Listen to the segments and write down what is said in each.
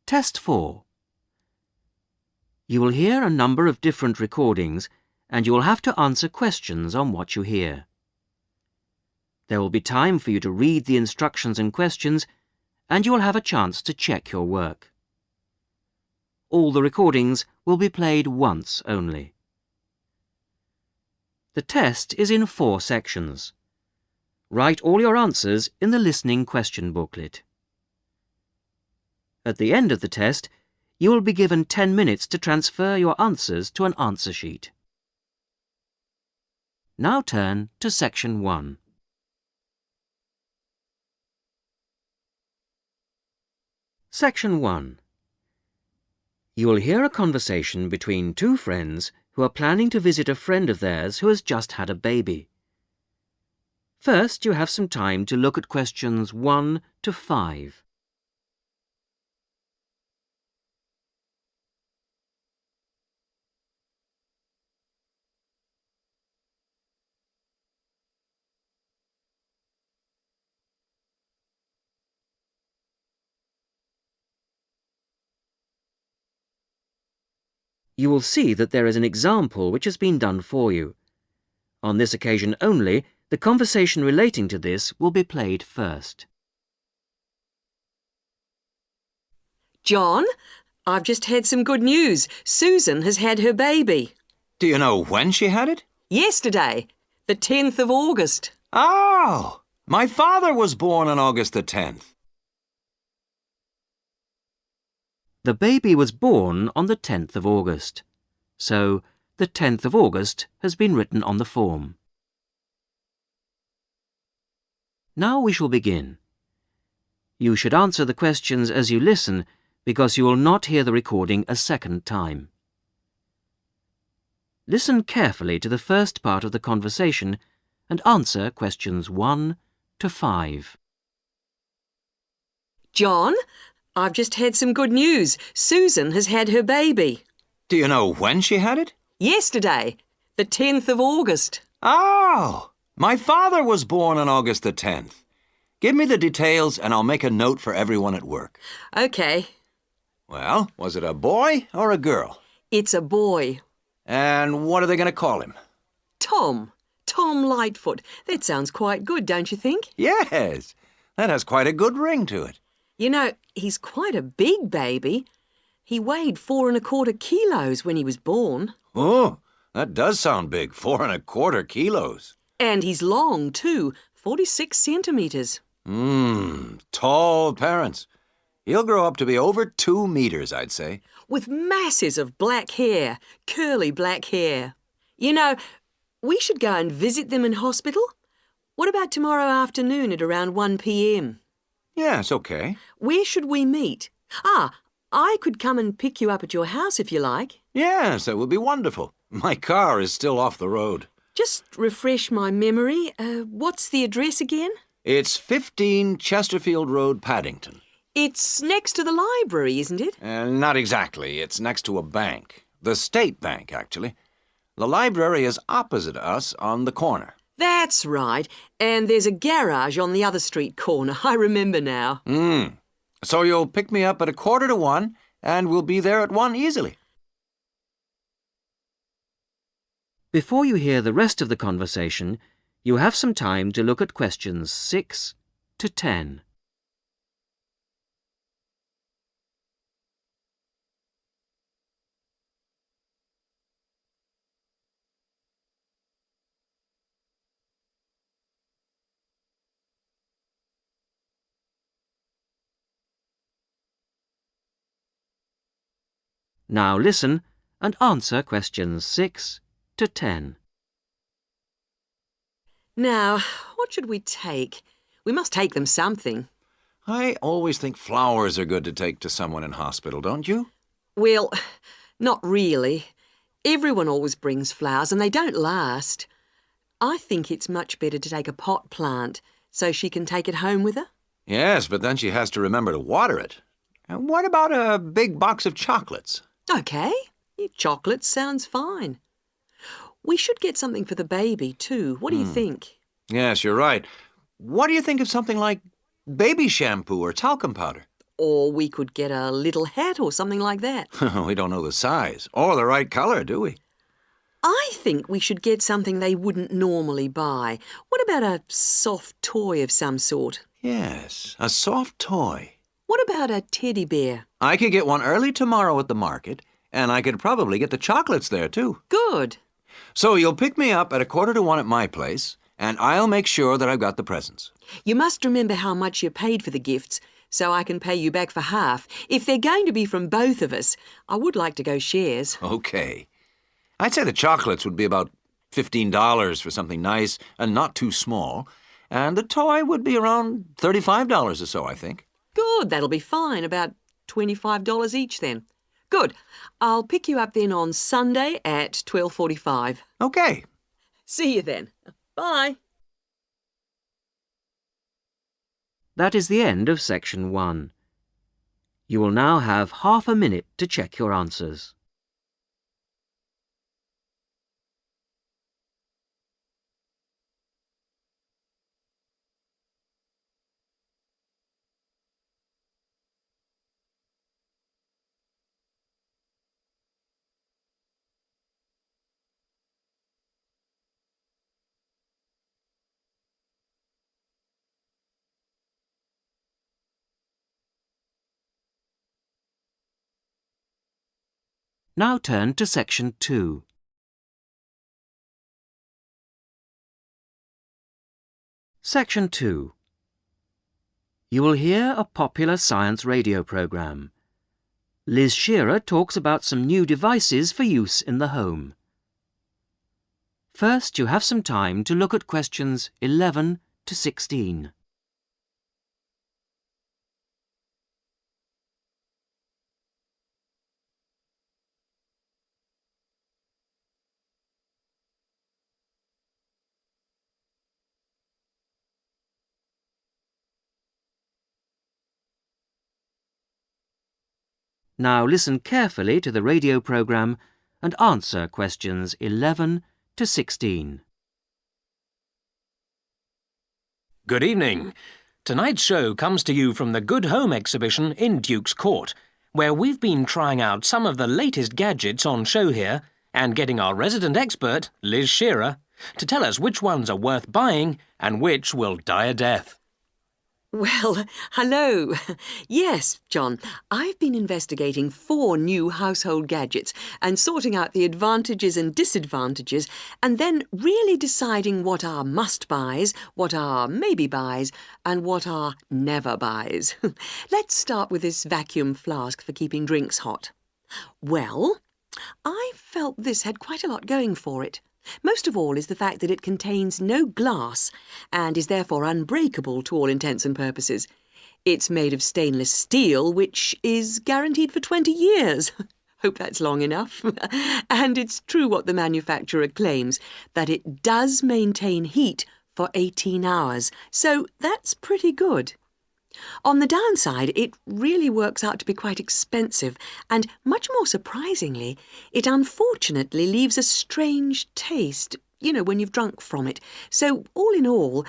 Test 4. You will hear a number of different recordings and you will have to answer questions on what you hear. There will be time for you to read the instructions and questions and you will have a chance to check your work. All the recordings will be played once only. The test is in 4 sections. Write all your answers in the listening question booklet. At the end of the test, you will be given 10 minutes to transfer your answers to an answer sheet. Now turn to Section 1. Section 1. You will hear a conversation between 2 friends who are planning to visit a friend of theirs who has just had a baby. First, you have some time to look at questions 1 to 5. You will see that there is an example which has been done for you. On this occasion only, the conversation relating to this will be played first. John, I've just had some good news. Susan has had her baby. Do you know when she had it? Yesterday, the 10th of August. Oh, my father was born on August the 10th. The baby was born on the 10th of August, so the 10th of August has been written on the form. Now we shall begin. You should answer the questions as you listen because you will not hear the recording a second time. Listen carefully to the first part of the conversation and answer questions 1 to 5. John, I've just had some good news. Susan has had her baby. Do you know when she had it? Yesterday, the 10th of August. Oh, my father was born on August the 10th. Give me the details and I'll make a note for everyone at work. OK. Well, was it a boy or a girl? It's a boy. And what are they going to call him? Tom. Tom Lightfoot. That sounds quite good, don't you think? Yes, that has quite a good ring to it. You know, he's quite a big baby. He weighed 4¼ kilos when he was born. Oh, that does sound big, 4¼ kilos. And he's long, too, 46 centimetres. Tall parents. He'll grow up to be over 2 meters, I'd say. With masses of black hair, curly black hair. You know, we should go and visit them in hospital. What about tomorrow afternoon at around 1 p.m? Yes, okay. Where should we meet? I could come and pick you up at your house if you like. Yes, that would be wonderful. My car is still off the road. Just refresh my memory. What's the address again? It's 15 Chesterfield Road, Paddington. It's next to the library, isn't it? Not exactly. It's next to a bank. The State Bank, actually. The library is opposite us on the corner. That's right. And there's a garage on the other street corner. I remember now. So you'll pick me up at 1:45 and we'll be there at 1 easily. Before you hear the rest of the conversation, you have some time to look at questions 6 to 10. Now listen and answer questions 6 to 10. Now, what should we take? We must take them something. I always think flowers are good to take to someone in hospital, don't you? Well, not really. Everyone always brings flowers and they don't last. I think it's much better to take a pot plant so she can take it home with her. Yes, but then she has to remember to water it. And what about a big box of chocolates? OK. Chocolate sounds fine. We should get something for the baby too. What do you think? Yes, you're right. What do you think of something like baby shampoo or talcum powder? Or we could get a little hat or something like that. We don't know the size or the right color, do we? I think we should get something they wouldn't normally buy. What about a soft toy of some sort? Yes, a soft toy. What about a teddy bear? I could get one early tomorrow at the market, and I could probably get the chocolates there, too. Good. So you'll pick me up at 1:45 at my place, and I'll make sure that I've got the presents. You must remember how much you paid for the gifts, so I can pay you back for half. If they're going to be from both of us, I would like to go shares. Okay. I'd say the chocolates would be about $15 for something nice and not too small, and the toy would be around $35 or so, I think. Good, that'll be fine. About $25 each then. Good. I'll pick you up then on Sunday at 12:45. Okay. See you then. Bye. That is the end of section 1. You will now have half a minute to check your answers. Now turn to section 2. Section 2. You will hear a popular science radio programme. Liz Shearer talks about some new devices for use in the home. First, you have some time to look at questions 11 to 16. Now listen carefully to the radio programme and answer questions 11 to 16. Good evening. Tonight's show comes to you from the Good Home exhibition in Duke's Court, where we've been trying out some of the latest gadgets on show here and getting our resident expert, Liz Shearer, to tell us which ones are worth buying and which will die a death. Well, hello. Yes, John, I've been investigating 4 new household gadgets and sorting out the advantages and disadvantages and then really deciding what are must-buys, what are maybe-buys and what are never-buys. Let's start with this vacuum flask for keeping drinks hot. Well, I felt this had quite a lot going for it. Most of all is the fact that it contains no glass and is therefore unbreakable to all intents and purposes. It's made of stainless steel, which is guaranteed for 20 years. Hope that's long enough. And it's true what the manufacturer claims, that it does maintain heat for 18 hours. So that's pretty good. On the downside, it really works out to be quite expensive, and much more surprisingly, it unfortunately leaves a strange taste, when you've drunk from it. So, all in all,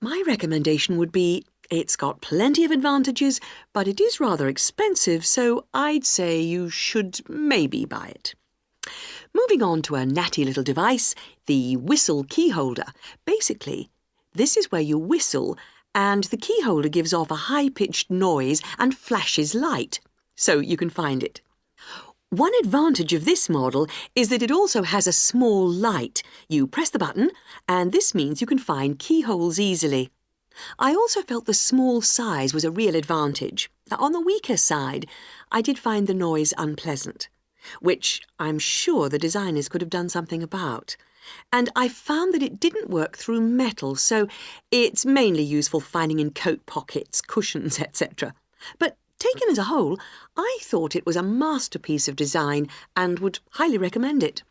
my recommendation would be it's got plenty of advantages, but it is rather expensive, so I'd say you should maybe buy it. Moving on to a natty little device, the whistle key holder. Basically, this is where you whistle and the key holder gives off a high-pitched noise and flashes light, so you can find it. One advantage of this model is that it also has a small light. You press the button, and this means you can find keyholes easily. I also felt the small size was a real advantage. On the weaker side, I did find the noise unpleasant, which I'm sure the designers could have done something about. And I found that it didn't work through metal, so it's mainly useful for finding in coat pockets, cushions, etc. But taken as a whole, I thought it was a masterpiece of design and would highly recommend it.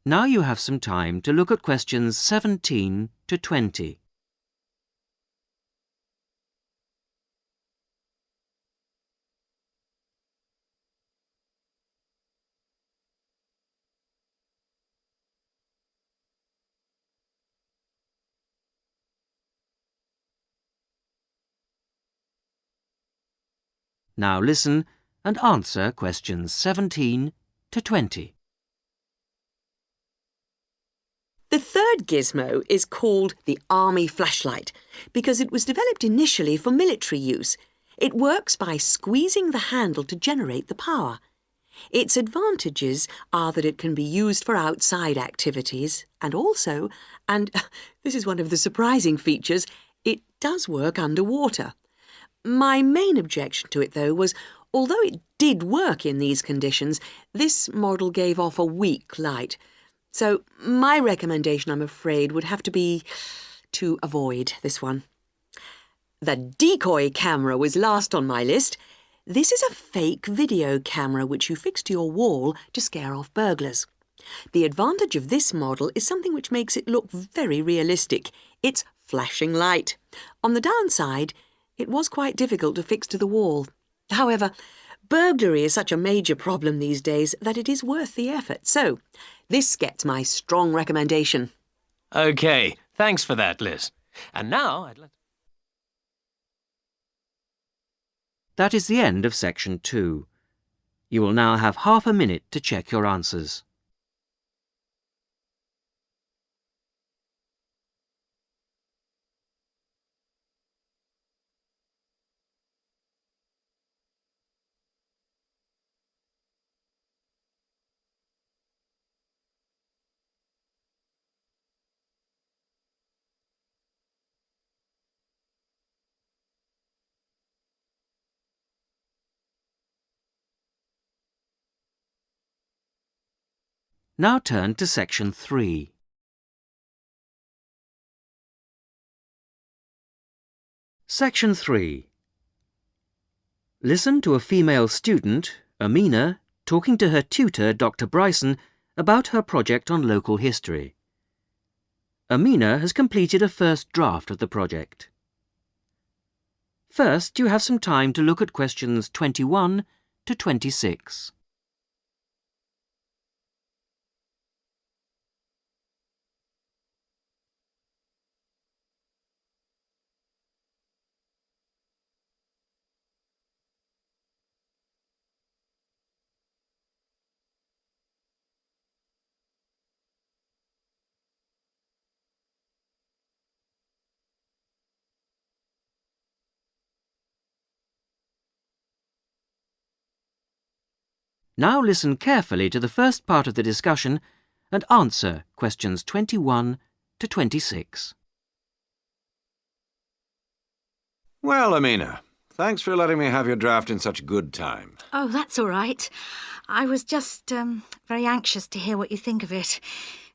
Now you have some time to look at questions 17 to 20. Now listen and answer questions 17 to 20. The third gizmo is called the Army flashlight because it was developed initially for military use. It works by squeezing the handle to generate the power. Its advantages are that it can be used for outside activities and also, and this is one of the surprising features, it does work underwater. My main objection to it, though, was although it did work in these conditions, this model gave off a weak light. So my recommendation, I'm afraid, would have to be to avoid this one. The decoy camera was last on my list. This is a fake video camera which you fix to your wall to scare off burglars. The advantage of this model is something which makes it look very realistic. It's flashing light. On the downside, it was quite difficult to fix to the wall. However, burglary is such a major problem these days that it is worth the effort. So, this gets my strong recommendation. OK, thanks for that, Liz. And now I'd like to... That is the end of section 2. You will now have half a minute to check your answers. Now turn to section 3. Section 3. Listen to a female student, Amina, talking to her tutor, Dr. Bryson, about her project on local history. Amina has completed a first draft of the project. First, you have some time to look at questions 21 to 26. Now listen carefully to the first part of the discussion and answer questions 21 to 26. Well, Amina, thanks for letting me have your draft in such good time. Oh, that's all right. I was just very anxious to hear what you think of it.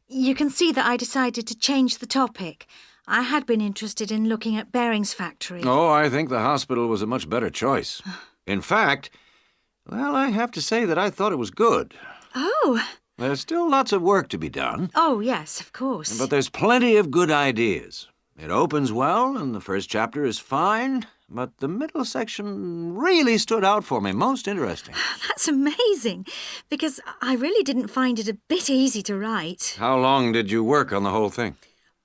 You can see that I decided to change the topic. I had been interested in looking at Bering's factory. Oh, I think the hospital was a much better choice. In fact, well, I have to say that I thought it was good. Oh. There's still lots of work to be done. Oh, yes, of course. But there's plenty of good ideas. It opens well, and the first chapter is fine, but the middle section really stood out for me. Most interesting. That's amazing, because I really didn't find it a bit easy to write. How long did you work on the whole thing?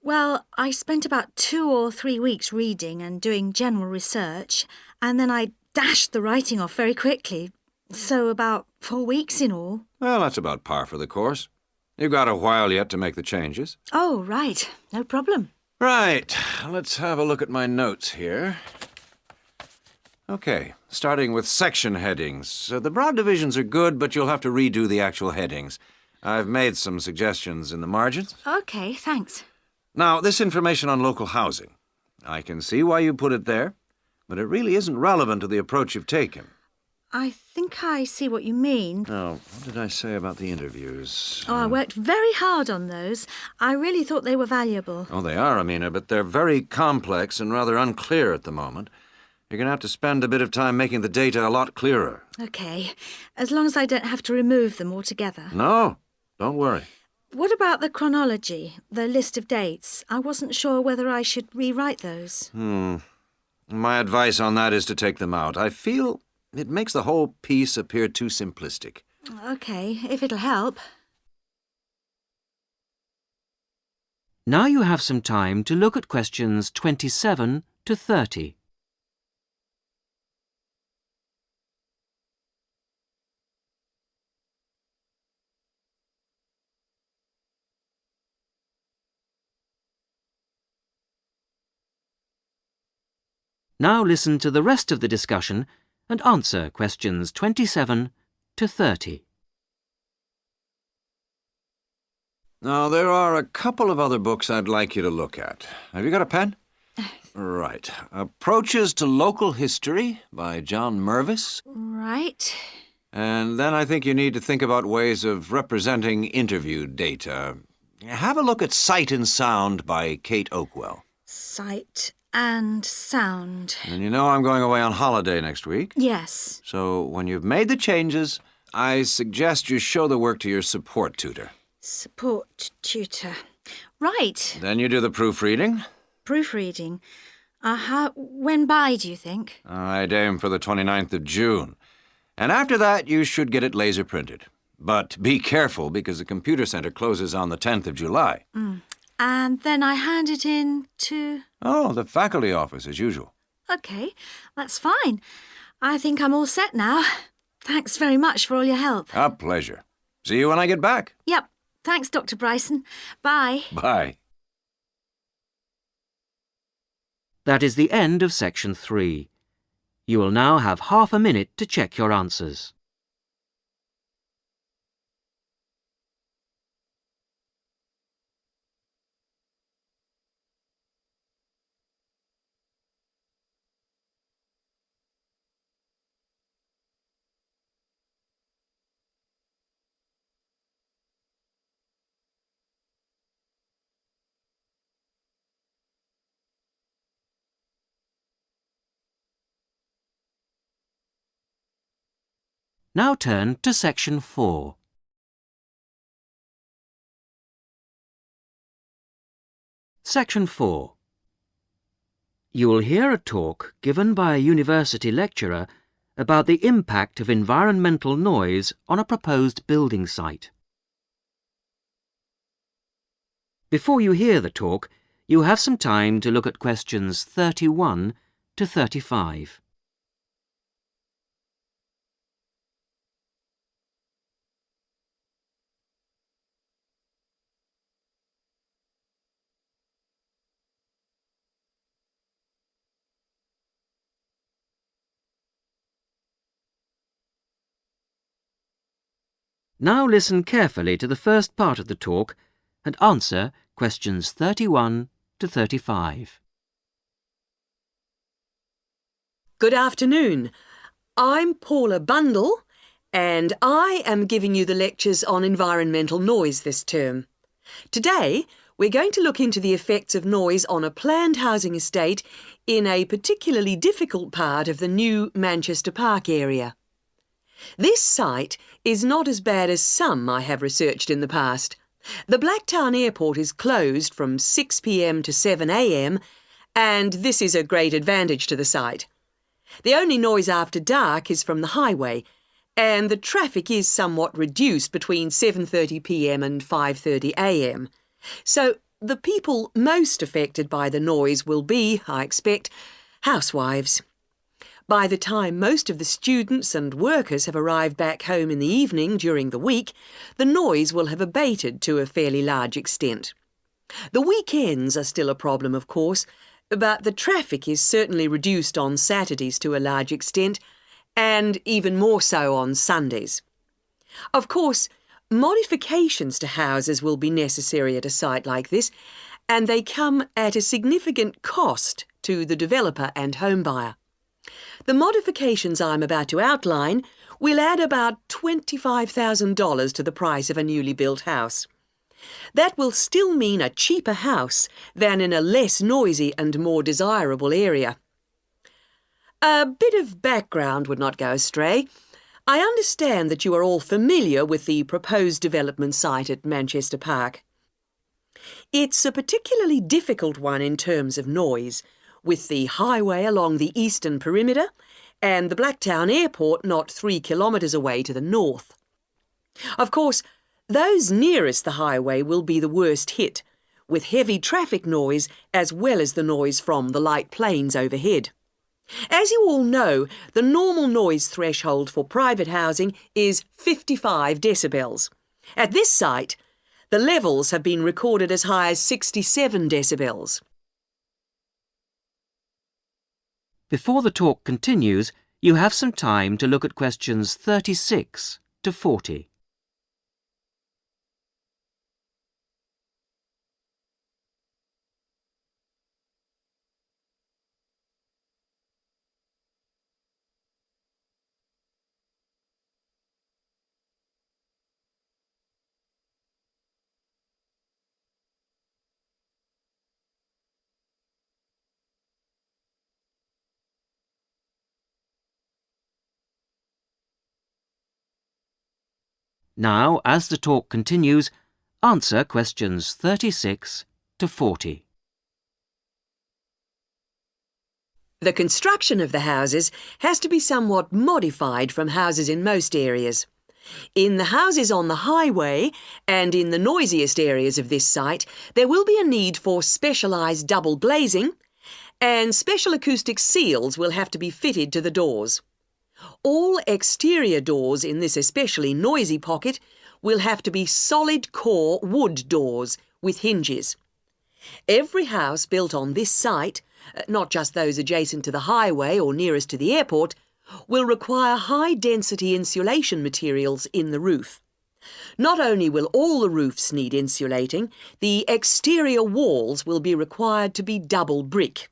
Well, I spent about 2 or 3 weeks reading and doing general research, and then I dashed the writing off very quickly. So about 4 weeks in all. Well, that's about par for the course. You've got a while yet to make the changes. Oh, right. No problem. Right. Let's have a look at my notes here. OK, starting with section headings. The broad divisions are good, but you'll have to redo the actual headings. I've made some suggestions in the margins. OK, thanks. Now, this information on local housing. I can see why you put it there, but it really isn't relevant to the approach you've taken. I think I see what you mean. Now, what did I say about the interviews? Oh, I worked very hard on those. I really thought they were valuable. Oh, they are, Amina, but they're very complex and rather unclear at the moment. You're going to have to spend a bit of time making the data a lot clearer. OK, as long as I don't have to remove them altogether. No, don't worry. What about the chronology, the list of dates? I wasn't sure whether I should rewrite those. My advice on that is to take them out. I feel it makes the whole piece appear too simplistic. OK, if it'll help. Now you have some time to look at questions 27 to 30. Now listen to the rest of the discussion and answer questions 27 to 30. Now, there are a couple of other books I'd like you to look at. Have you got a pen? Right. Approaches to Local History by John Mervis. Right. And then I think you need to think about ways of representing interview data. Have a look at Sight and Sound by Kate Oakwell. Sight and sound. And you know I'm going away on holiday next week. Yes. So when you've made the changes, I suggest you show the work to your support tutor. Support tutor. Right. Then you do the proofreading. Proofreading. When by, do you think? I'd aim for the 29th of June. And after that, you should get it laser printed. But be careful, because the computer center closes on the 10th of July. And then I hand it in to... Oh, the faculty office, as usual. OK, that's fine. I think I'm all set now. Thanks very much for all your help. A pleasure. See you when I get back. Yep. Thanks, Dr. Bryson. Bye. Bye. That is the end of section 3. You will now have half a minute to check your answers. Now turn to section 4. Section 4. You will hear a talk given by a university lecturer about the impact of environmental noise on a proposed building site. Before you hear the talk, you have some time to look at questions 31 to 35. Now listen carefully to the first part of the talk and answer questions 31 to 35. Good afternoon. I'm Paula Bundle, and I am giving you the lectures on environmental noise this term. Today, we're going to look into the effects of noise on a planned housing estate in a particularly difficult part of the new Manchester Park area. This site is not as bad as some I have researched in the past. The Blacktown Airport is closed from 6 p.m. to 7 a.m, and this is a great advantage to the site. The only noise after dark is from the highway, and the traffic is somewhat reduced between 7:30 p.m. and 5:30 a.m. So the people most affected by the noise will be, I expect, housewives. By the time most of the students and workers have arrived back home in the evening during the week, the noise will have abated to a fairly large extent. The weekends are still a problem, of course, but the traffic is certainly reduced on Saturdays to a large extent, and even more so on Sundays. Of course, modifications to houses will be necessary at a site like this, and they come at a significant cost to the developer and home buyer. The modifications I'm about to outline will add about $25,000 to the price of a newly built house. That will still mean a cheaper house than in a less noisy and more desirable area. A bit of background would not go astray. I understand that you are all familiar with the proposed development site at Manchester Park. It's a particularly difficult one in terms of noise, with the highway along the eastern perimeter and the Blacktown Airport not 3 kilometres away to the north. Of course, those nearest the highway will be the worst hit, with heavy traffic noise as well as the noise from the light planes overhead. As you all know, the normal noise threshold for private housing is 55 decibels. At this site, the levels have been recorded as high as 67 decibels. Before the talk continues, you have some time to look at questions 36 to 40. Now, as the talk continues, answer questions 36 to 40. The construction of the houses has to be somewhat modified from houses in most areas. In the houses on the highway and in the noisiest areas of this site, there will be a need for specialised double glazing, and special acoustic seals will have to be fitted to the doors. All exterior doors in this especially noisy pocket will have to be solid core wood doors with hinges. Every house built on this site, not just those adjacent to the highway or nearest to the airport, will require high-density insulation materials in the roof. Not only will all the roofs need insulating, the exterior walls will be required to be double brick.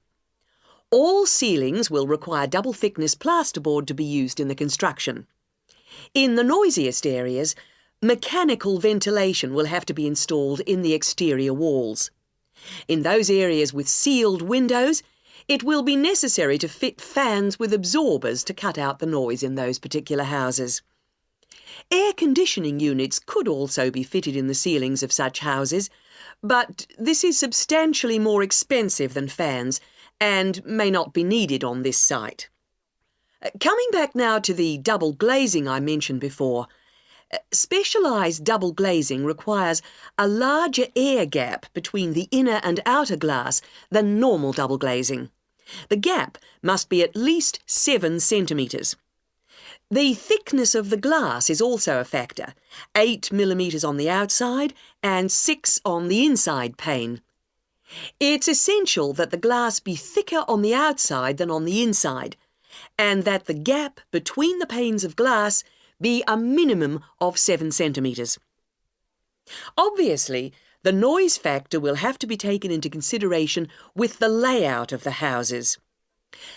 All ceilings will require double-thickness plasterboard to be used in the construction. In the noisiest areas, mechanical ventilation will have to be installed in the exterior walls. In those areas with sealed windows, it will be necessary to fit fans with absorbers to cut out the noise in those particular houses. Air conditioning units could also be fitted in the ceilings of such houses, but this is substantially more expensive than fans and may not be needed on this site. Coming back now to the double glazing I mentioned before, specialised double glazing requires a larger air gap between the inner and outer glass than normal double glazing. The gap must be at least 7 centimetres. The thickness of the glass is also a factor, 8 millimetres on the outside and 6 on the inside pane. It's essential that the glass be thicker on the outside than on the inside, and that the gap between the panes of glass be a minimum of 7 centimetres. Obviously, the noise factor will have to be taken into consideration with the layout of the houses.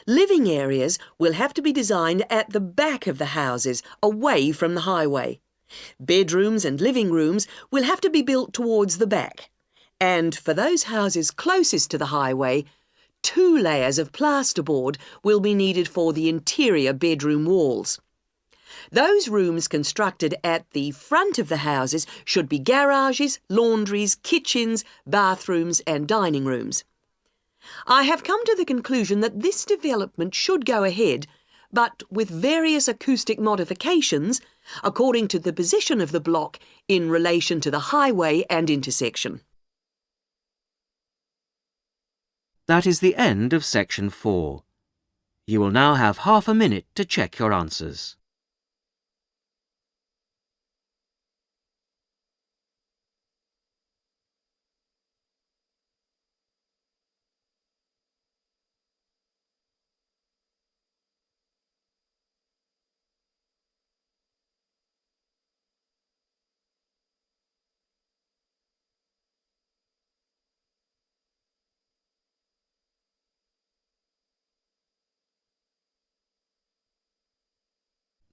Living areas will have to be designed at the back of the houses, away from the highway. Bedrooms and living rooms will have to be built towards the back. And for those houses closest to the highway, 2 layers of plasterboard will be needed for the interior bedroom walls. Those rooms constructed at the front of the houses should be garages, laundries, kitchens, bathrooms and dining rooms. I have come to the conclusion that this development should go ahead, but with various acoustic modifications according to the position of the block in relation to the highway and intersection. That is the end of section 4. You will now have half a minute to check your answers.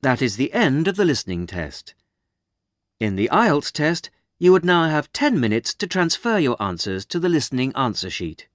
That is the end of the listening test. In the IELTS test, you would now have 10 minutes to transfer your answers to the listening answer sheet.